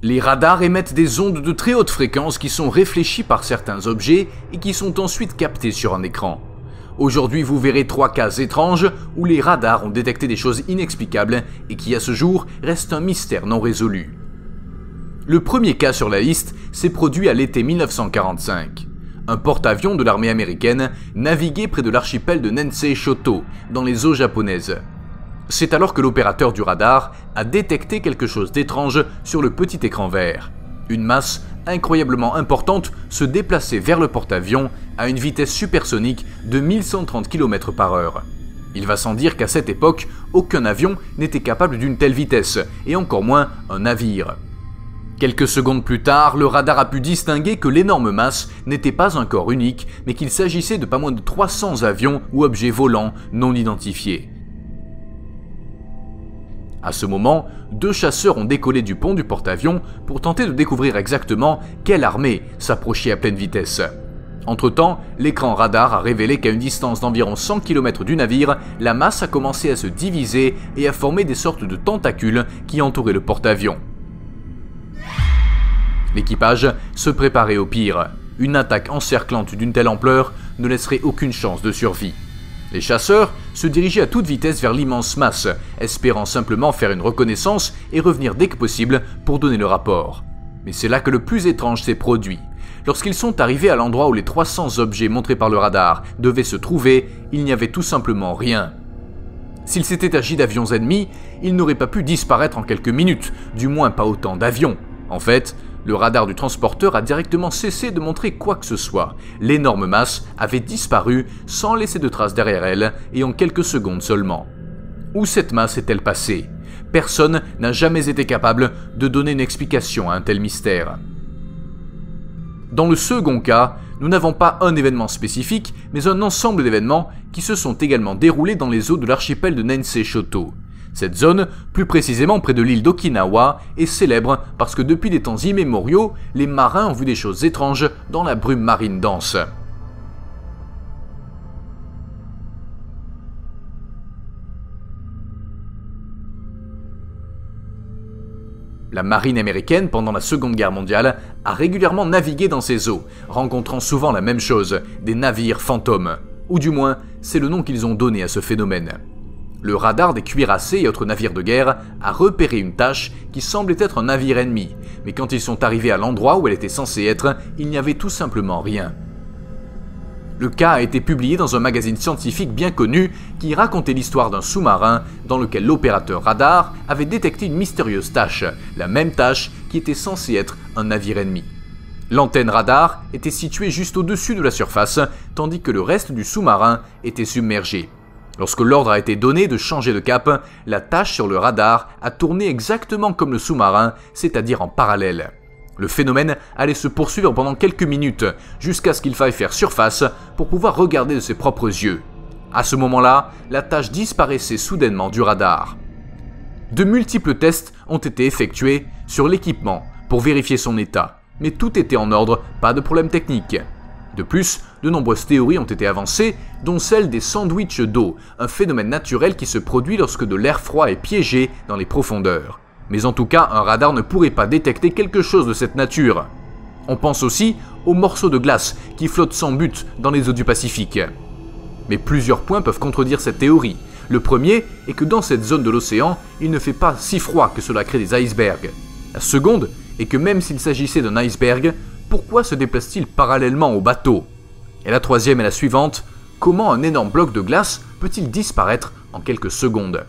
Les radars émettent des ondes de très haute fréquence qui sont réfléchies par certains objets et qui sont ensuite captées sur un écran. Aujourd'hui, vous verrez 3 cas étranges où les radars ont détecté des choses inexplicables et qui à ce jour restent un mystère non résolu. Le premier cas sur la liste s'est produit à l'été 1945. Un porte-avions de l'armée américaine naviguait près de l'archipel de Nansei Shoto, dans les eaux japonaises. C'est alors que l'opérateur du radar a détecté quelque chose d'étrange sur le petit écran vert. Une masse incroyablement importante se déplaçait vers le porte-avions à une vitesse supersonique de 1130 km/h. Il va sans dire qu'à cette époque, aucun avion n'était capable d'une telle vitesse, et encore moins un navire. Quelques secondes plus tard, le radar a pu distinguer que l'énorme masse n'était pas un corps unique, mais qu'il s'agissait de pas moins de 300 avions ou objets volants non identifiés. À ce moment, 2 chasseurs ont décollé du pont du porte-avions pour tenter de découvrir exactement quelle armée s'approchait à pleine vitesse. Entre-temps, l'écran radar a révélé qu'à une distance d'environ 100 km du navire, la masse a commencé à se diviser et à former des sortes de tentacules qui entouraient le porte-avions. L'équipage se préparait au pire. Une attaque encerclante d'une telle ampleur ne laisserait aucune chance de survie. Les chasseurs se dirigeaient à toute vitesse vers l'immense masse, espérant simplement faire une reconnaissance et revenir dès que possible pour donner le rapport. Mais c'est là que le plus étrange s'est produit. Lorsqu'ils sont arrivés à l'endroit où les 300 objets montrés par le radar devaient se trouver, il n'y avait tout simplement rien. S'il s'était agi d'avions ennemis, ils n'auraient pas pu disparaître en quelques minutes, du moins pas autant d'avions. En fait, le radar du transporteur a directement cessé de montrer quoi que ce soit. L'énorme masse avait disparu sans laisser de traces derrière elle et en quelques secondes seulement. Où cette masse est-elle passée? Personne n'a jamais été capable de donner une explication à un tel mystère. Dans le second cas, nous n'avons pas un événement spécifique, mais un ensemble d'événements qui se sont également déroulés dans les eaux de l'archipel de Nansei Shoto. Cette zone, plus précisément près de l'île d'Okinawa, est célèbre parce que depuis des temps immémoriaux, les marins ont vu des choses étranges dans la brume marine dense. La marine américaine, pendant la Seconde Guerre mondiale, a régulièrement navigué dans ces eaux, rencontrant souvent la même chose, des navires fantômes. Ou du moins, c'est le nom qu'ils ont donné à ce phénomène. Le radar des cuirassés et autres navires de guerre a repéré une tache qui semblait être un navire ennemi, mais quand ils sont arrivés à l'endroit où elle était censée être, il n'y avait tout simplement rien. Le cas a été publié dans un magazine scientifique bien connu qui racontait l'histoire d'un sous-marin dans lequel l'opérateur radar avait détecté une mystérieuse tache, la même tache qui était censée être un navire ennemi. L'antenne radar était située juste au-dessus de la surface, tandis que le reste du sous-marin était submergé. Lorsque l'ordre a été donné de changer de cap, la tache sur le radar a tourné exactement comme le sous-marin, c'est-à-dire en parallèle. Le phénomène allait se poursuivre pendant quelques minutes, jusqu'à ce qu'il faille faire surface pour pouvoir regarder de ses propres yeux. À ce moment-là, la tache disparaissait soudainement du radar. De multiples tests ont été effectués sur l'équipement pour vérifier son état, mais tout était en ordre, pas de problème technique. De plus, de nombreuses théories ont été avancées, dont celle des sandwichs d'eau, un phénomène naturel qui se produit lorsque de l'air froid est piégé dans les profondeurs. Mais en tout cas, un radar ne pourrait pas détecter quelque chose de cette nature. On pense aussi aux morceaux de glace qui flottent sans but dans les eaux du Pacifique. Mais plusieurs points peuvent contredire cette théorie. Le premier est que dans cette zone de l'océan, il ne fait pas si froid que cela crée des icebergs. La seconde est que même s'il s'agissait d'un iceberg, pourquoi se déplace-t-il parallèlement au bateau? Et la troisième est la suivante, comment un énorme bloc de glace peut-il disparaître en quelques secondes?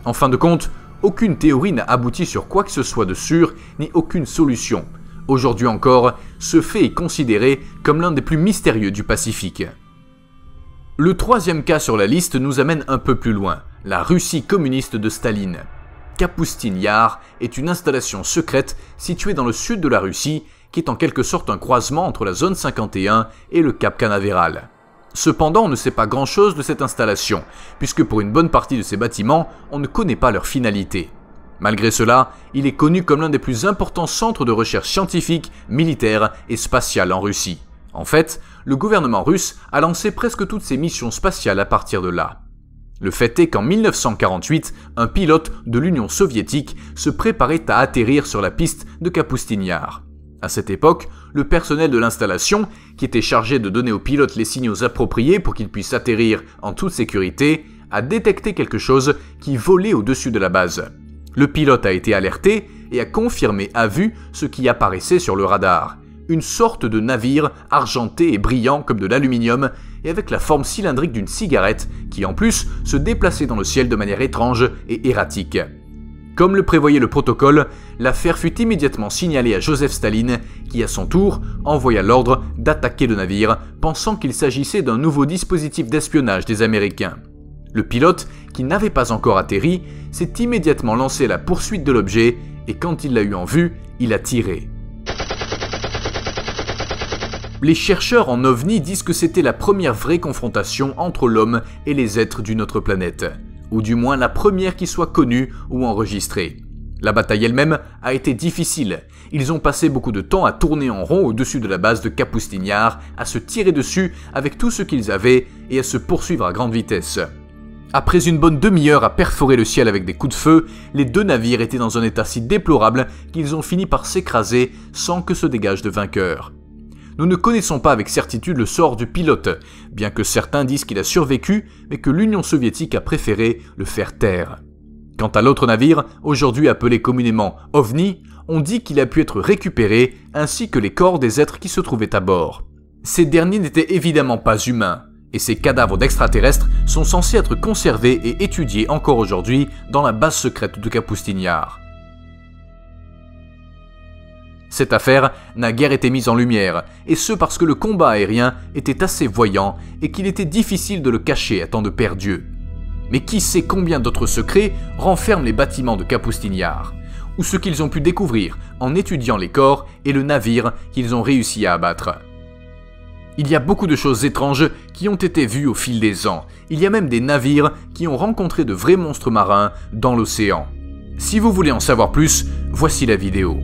En fin de compte, aucune théorie n'a abouti sur quoi que ce soit de sûr, ni aucune solution. Aujourd'hui encore, ce fait est considéré comme l'un des plus mystérieux du Pacifique. Le troisième cas sur la liste nous amène un peu plus loin, la Russie communiste de Staline. Kapustin Yar est une installation secrète située dans le sud de la Russie, qui est en quelque sorte un croisement entre la zone 51 et le Cap Canaveral. Cependant, on ne sait pas grand-chose de cette installation, puisque pour une bonne partie de ces bâtiments, on ne connaît pas leur finalité. Malgré cela, il est connu comme l'un des plus importants centres de recherche scientifique, militaire et spatiale en Russie. En fait, le gouvernement russe a lancé presque toutes ses missions spatiales à partir de là. Le fait est qu'en 1948, un pilote de l'Union soviétique se préparait à atterrir sur la piste de Kapustin Yar. À cette époque, le personnel de l'installation, qui était chargé de donner aux pilotes les signaux appropriés pour qu'ils puissent atterrir en toute sécurité, a détecté quelque chose qui volait au-dessus de la base. Le pilote a été alerté et a confirmé à vue ce qui apparaissait sur le radar. Une sorte de navire argenté et brillant comme de l'aluminium et avec la forme cylindrique d'une cigarette qui en plus se déplaçait dans le ciel de manière étrange et erratique. Comme le prévoyait le protocole, l'affaire fut immédiatement signalée à Joseph Staline qui à son tour envoya l'ordre d'attaquer le navire pensant qu'il s'agissait d'un nouveau dispositif d'espionnage des Américains. Le pilote, qui n'avait pas encore atterri, s'est immédiatement lancé à la poursuite de l'objet et quand il l'a eu en vue, il a tiré. Les chercheurs en OVNI disent que c'était la première vraie confrontation entre l'homme et les êtres d'une autre planète, ou du moins la première qui soit connue ou enregistrée. La bataille elle-même a été difficile. Ils ont passé beaucoup de temps à tourner en rond au-dessus de la base de Kapustin Yar, à se tirer dessus avec tout ce qu'ils avaient et à se poursuivre à grande vitesse. Après une bonne demi-heure à perforer le ciel avec des coups de feu, les deux navires étaient dans un état si déplorable qu'ils ont fini par s'écraser sans que se dégage de vainqueur. Nous ne connaissons pas avec certitude le sort du pilote, bien que certains disent qu'il a survécu, mais que l'Union soviétique a préféré le faire taire. Quant à l'autre navire, aujourd'hui appelé communément OVNI, on dit qu'il a pu être récupéré, ainsi que les corps des êtres qui se trouvaient à bord. Ces derniers n'étaient évidemment pas humains, et ces cadavres d'extraterrestres sont censés être conservés et étudiés encore aujourd'hui dans la base secrète de Kapustin Yar. Cette affaire n'a guère été mise en lumière, et ce parce que le combat aérien était assez voyant et qu'il était difficile de le cacher à tant de perdus. Mais qui sait combien d'autres secrets renferment les bâtiments de Kapustin Yar, ou ce qu'ils ont pu découvrir en étudiant les corps et le navire qu'ils ont réussi à abattre. Il y a beaucoup de choses étranges qui ont été vues au fil des ans. Il y a même des navires qui ont rencontré de vrais monstres marins dans l'océan. Si vous voulez en savoir plus, voici la vidéo.